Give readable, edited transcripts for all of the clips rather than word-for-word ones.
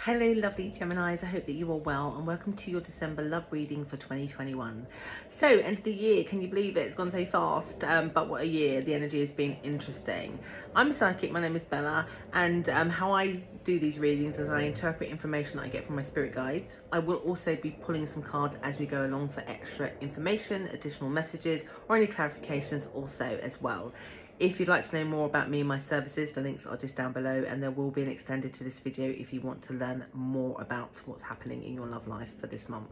Hello lovely Geminis, I hope that you are well and welcome to your December love reading for 2021. So, end of the year, can you believe it? It's gone so fast, but what a year. The energy has been interesting. I'm a psychic, my name is Bella, and how I do these readings is I interpret information that I get from my spirit guides. I will also be pulling some cards as we go along for extra information, additional messages or any clarifications also as well. If you'd like to know more about me and my services, the links are just down below, and there will be an extended to this video if you want to learn more about what's happening in your love life for this month.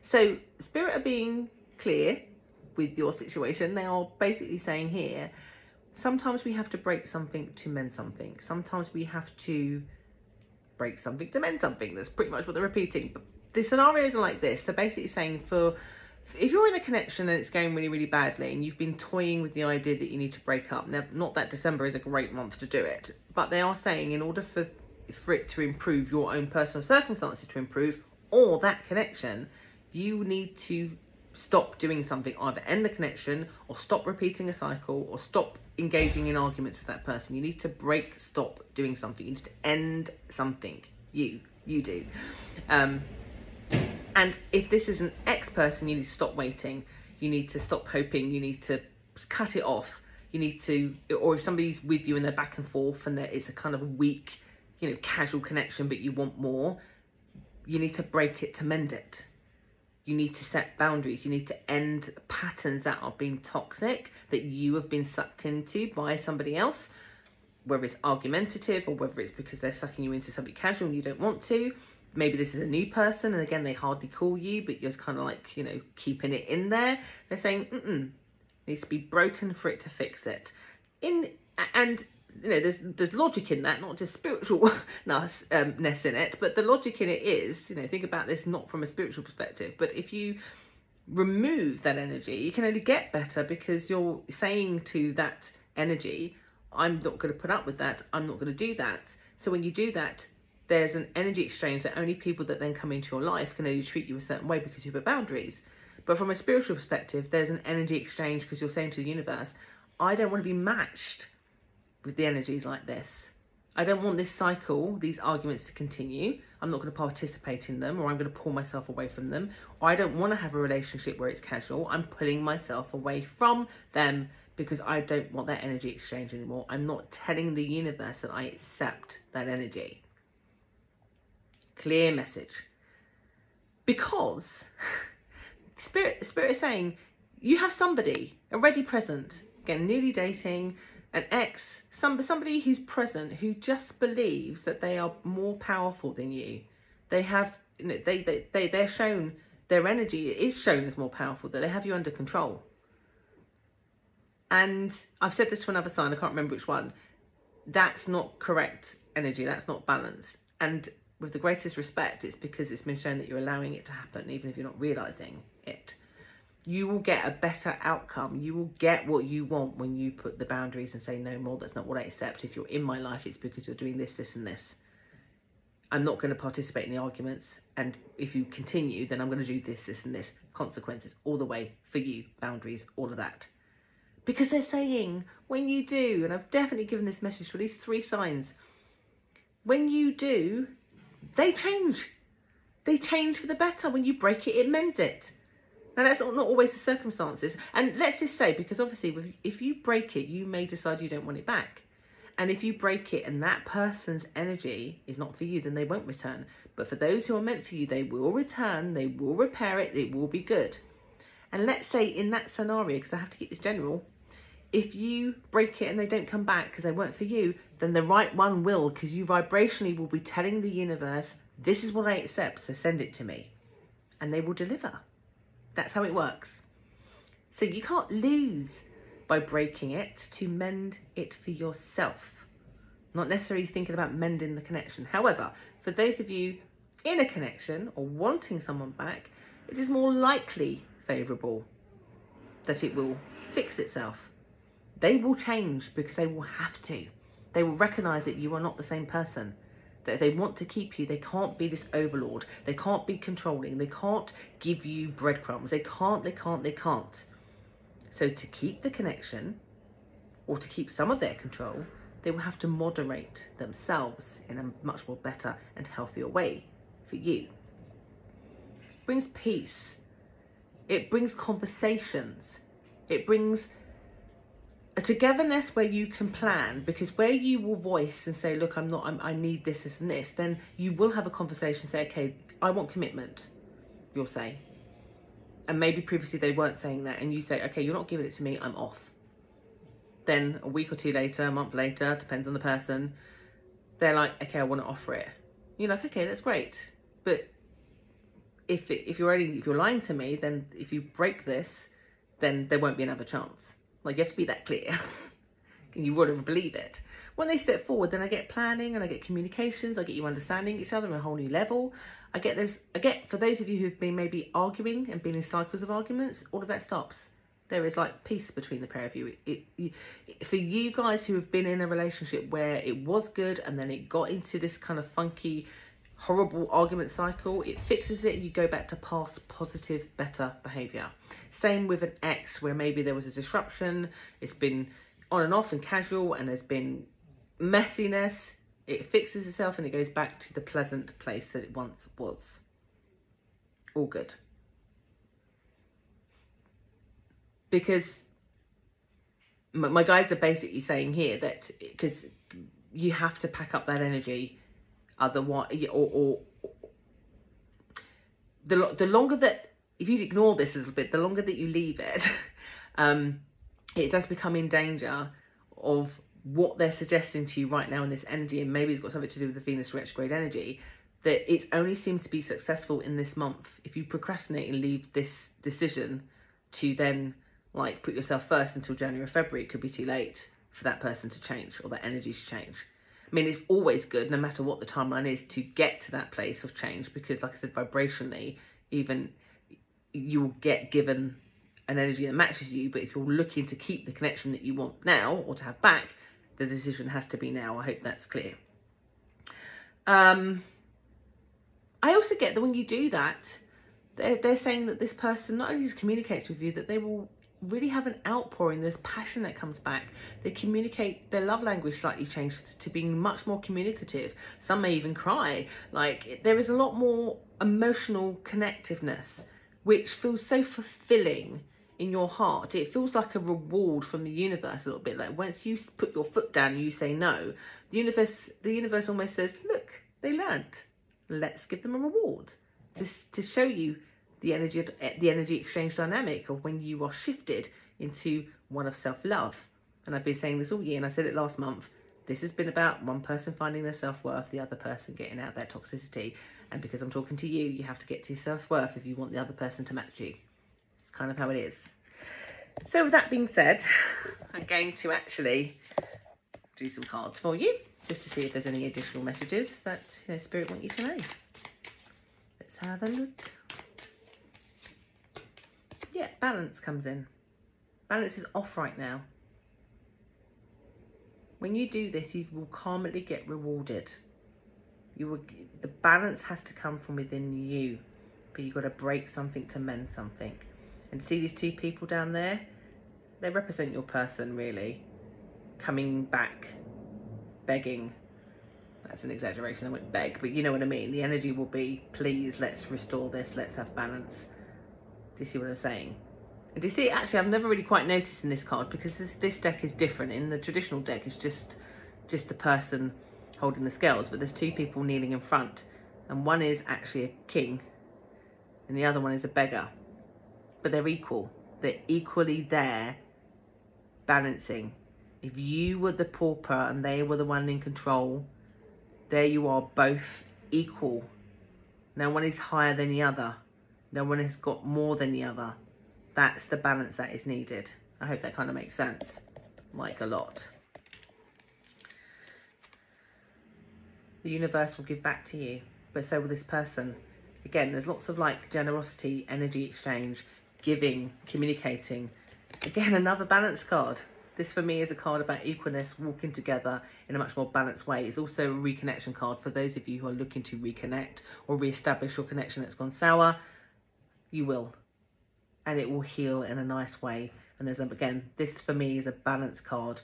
So Spirit are being clear with your situation. They are basically saying here, sometimes we have to break something to mend something. Sometimes we have to break something to mend something. That's pretty much what they're repeating. But the scenarios are like this. So basically saying if you're in a connection and it's going really, really badly and you've been toying with the idea that you need to break up, now, not that December is a great month to do it, but they are saying in order for it to improve, your own personal circumstances to improve, or that connection, you need to stop doing something, either end the connection or stop repeating a cycle or stop engaging in arguments with that person. You need to stop doing something. You need to end something. You do. And if this is an ex-person, you need to stop waiting. You need to stop hoping. You need to cut it off. You need to, or if somebody's with you and they're back and forth and it's a kind of weak, casual connection, but you want more, you need to break it to mend it. You need to set boundaries. You need to end patterns that are being toxic, that you have been sucked into by somebody else, whether it's argumentative or whether it's because they're sucking you into something casual and you don't want to. Maybe this is a new person and again, they hardly call you, but you're kind of like, keeping it in there. They're saying, it needs to be broken for it to fix it. There's logic in that, not just spiritualness in it, but the logic in it is, think about this not from a spiritual perspective, but if you remove that energy, you can only get better because you're saying to that energy, I'm not going to put up with that. I'm not going to do that. So when you do that, there's an energy exchange that only people that then come into your life can only treat you a certain way because you have boundaries. But from a spiritual perspective, there's an energy exchange because you're saying to the universe, I don't want to be matched with the energies like this. I don't want this cycle, these arguments to continue. I'm not going to participate in them, or I'm going to pull myself away from them. Or I don't want to have a relationship where it's casual. I'm pulling myself away from them because I don't want that energy exchange anymore. I'm not telling the universe that I accept that energy. Clear message. Because Spirit is saying you have somebody already present, again, newly dating, an ex, somebody who's present who just believes that they are more powerful than you. They have, they're shown, their energy is shown as more powerful, that they have you under control. And I've said this to another sign, I can't remember which one. That's not correct energy, that's not balanced. And with the greatest respect, it's because it's been shown that you're allowing it to happen, even if you're not realising it. You will get a better outcome. You will get what you want when you put the boundaries and say, no more, that's not what I accept. If you're in my life, it's because you're doing this, this and this. I'm not going to participate in the arguments. And if you continue, then I'm going to do this, this and this. Consequences all the way for you, boundaries, all of that. Because they're saying, when you do, and I've definitely given this message to at least 3 signs, when you do, they change. They change for the better. When you break it, it mends it. Now, that's not always the circumstances. And let's just say, because obviously, if you break it, you may decide you don't want it back. And if you break it and that person's energy is not for you, then they won't return. But for those who are meant for you, they will return, they will repair it, it will be good. And let's say in that scenario, because I have to keep this general, if you break it and they don't come back because they weren't for you, then the right one will, because you vibrationally will be telling the universe, this is what I accept, so send it to me. And they will deliver. That's how it works. So you can't lose by breaking it to mend it for yourself. Not necessarily thinking about mending the connection. However, for those of you in a connection or wanting someone back, it is more likely favourable that it will fix itself. They will change because they will have to. They will recognise that you are not the same person. That if they want to keep you, they can't be this overlord. They can't be controlling. They can't give you breadcrumbs. They can't. So to keep the connection, or to keep some of their control, they will have to moderate themselves in a much more better and healthier way for you. It brings peace. It brings conversations. It brings a togetherness where you can plan, because where you will voice and say, look, I need this, this and this, then you will have a conversation, say, okay, I want commitment, you'll say. And maybe previously they weren't saying that, and you say, okay, you're not giving it to me, I'm off. Then a week or two later, a month later, depends on the person, they're like, okay, I want to offer it. You're like, okay, that's great. But if you're lying to me, then if you break this, then there won't be another chance. Like, you have to be that clear. And you would believe it. When they step forward, then I get planning and I get communications. I get you understanding each other on a whole new level. I get for those of you who've been maybe arguing and been in cycles of arguments, all of that stops. There is like peace between the pair of you. For you guys who have been in a relationship where it was good and then it got into this kind of funky, horrible argument cycle, it fixes it. You go back to past positive, better behaviour. Same with an ex where maybe there was a disruption. It's been on and off and casual and there's been messiness. It fixes itself and it goes back to the pleasant place that it once was. All good. Because my guys are basically saying here that because you have to pack up that energy, otherwise, or the longer that, if you ignore this a little bit, the longer that you leave it, it does become in danger of what they're suggesting to you right now in this energy, and maybe it's got something to do with the Venus retrograde energy, that it only seems to be successful in this month. If you procrastinate and leave this decision to then like put yourself first until January or February, it could be too late for that person to change or that energy to change. I mean, it's always good, no matter what the timeline is, to get to that place of change, because like I said, vibrationally, even you will get given an energy that matches you. But if you're looking to keep the connection that you want now or to have back, the decision has to be now. I hope that's clear. I also get that when you do that, they're saying that this person not only just communicates with you, that they will really have an outpouring. There's passion that comes back. They communicate, their love language slightly changed to being much more communicative. Some may even cry. Like, there is a lot more emotional connectiveness, which feels so fulfilling in your heart. It feels like a reward from the universe a little bit. Like once you put your foot down and you say no, the universe almost says, look, they learned. Let's give them a reward to show you the energy exchange dynamic of when you are shifted into one of self-love. And I've been saying this all year, and I said it last month. This has been about one person finding their self-worth, the other person getting out of their toxicity. And because I'm talking to you, you have to get to your self-worth if you want the other person to match you. It's kind of how it is. So with that being said, I'm going to actually do some cards for you, just to see if there's any additional messages that Spirit want you to know. Let's have a look. Yeah, balance comes in. Balance is off right now. When you do this, you will karmically get rewarded. The balance has to come from within you, but you've got to break something to mend something. And see these two people down there? They represent your person, really. Coming back, begging. That's an exaggeration, I won't beg, but you know what I mean. The energy will be, please, let's restore this, let's have balance. Do you see what I'm saying? And do you see, actually, I've never really quite noticed in this card, because this deck is different. In the traditional deck, it's just the person holding the scales, but there's two people kneeling in front, and one is actually a king, and the other one is a beggar. But they're equal. They're equally there, balancing. If you were the pauper and they were the one in control, there you are, both equal. No one is higher than the other. No one has got more than the other. That's the balance that is needed. I hope that kind of makes sense. Like a lot. The universe will give back to you, but so will this person. Again, there's lots of like generosity, energy exchange, giving, communicating. Again, another balance card. This for me is a card about equalness, walking together in a much more balanced way. It's also a reconnection card for those of you who are looking to reconnect or re-establish your connection that's gone sour. You will, and it will heal in a nice way. And there's, again, this for me is a balance card.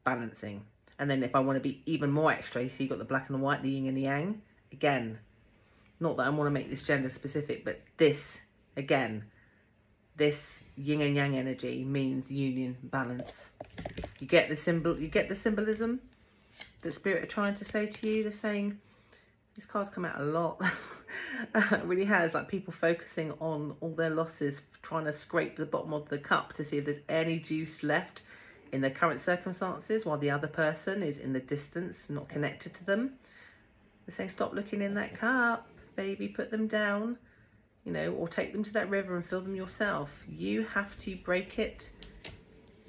balancing. And then if I want to be even more extra, you see you've got the black and the white, the yin and the yang. Again, not that I want to make this gender specific, but this, again, this yin and yang energy means union, balance. You get the symbol, you get the symbolism that Spirit are trying to say to you. They're saying, these cards come out a lot. It really has, like people focusing on all their losses, trying to scrape the bottom of the cup to see if there's any juice left in their current circumstances, while the other person is in the distance, not connected to them. They're saying, stop looking in that cup, baby, put them down, you know, or take them to that river and fill them yourself. You have to break it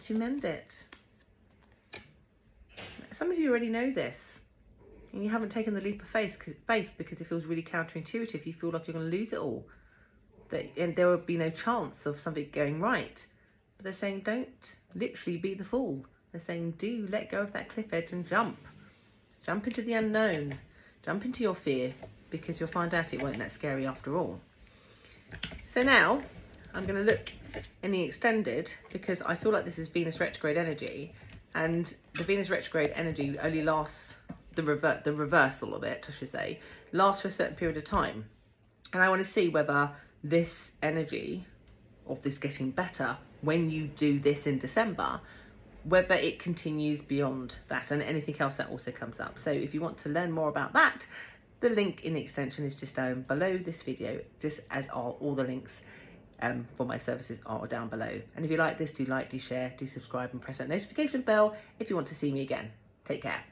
to mend it. Some of you already know this, and you haven't taken the leap of faith because it feels really counterintuitive. You feel like you're going to lose it all, and there will be no chance of something going right. But they're saying, don't literally be the fool. They're saying, do let go of that cliff edge and jump into the unknown, jump into your fear, because you'll find out it won't that scary after all. So now I'm going to look in the extended, because I feel like this is Venus retrograde energy, and the Venus retrograde energy only lasts, the reversal of it, I should say, lasts for a certain period of time. And I want to see whether this energy of this getting better when you do this in December, whether it continues beyond that and anything else that also comes up. So if you want to learn more about that, the link in the extension is just down below this video, just as are all the links for my services are down below. And if you like this, do like, do share, do subscribe, and press that notification bell if you want to see me again. Take care.